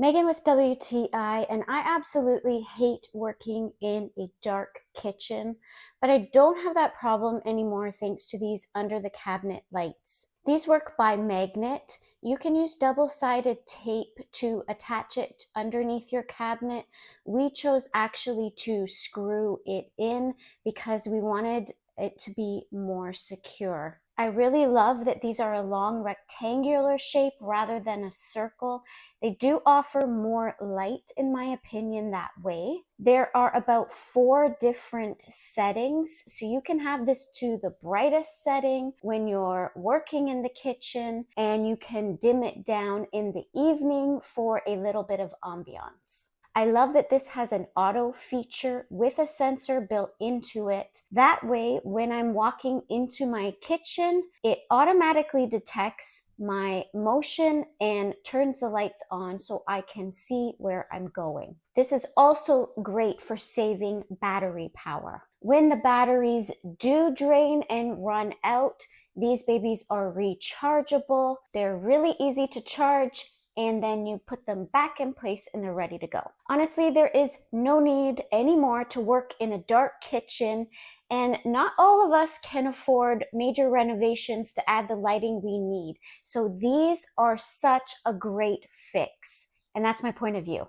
Megan with WTI, and I absolutely hate working in a dark kitchen, but I don't have that problem anymore thanks to these under the cabinet lights. These work by magnet. You can use double-sided tape to attach it underneath your cabinet. We chose actually to screw it in because we wanted it to be more secure. I really love that these are a long rectangular shape rather than a circle. They do offer more light, in my opinion, that way. There are about 4 different settings, so you can have this to the brightest setting when you're working in the kitchen, and you can dim it down in the evening for a little bit of ambiance. I love that this has an auto feature with a sensor built into it. That way, when I'm walking into my kitchen, it automatically detects my motion and turns the lights on so I can see where I'm going. This is also great for saving battery power. When the batteries do drain and run out, these babies are rechargeable. They're really easy to charge, and then you put them back in place and they're ready to go. Honestly, there is no need anymore to work in a dark kitchen, and not all of us can afford major renovations to add the lighting we need. So these are such a great fix, and that's my point of view.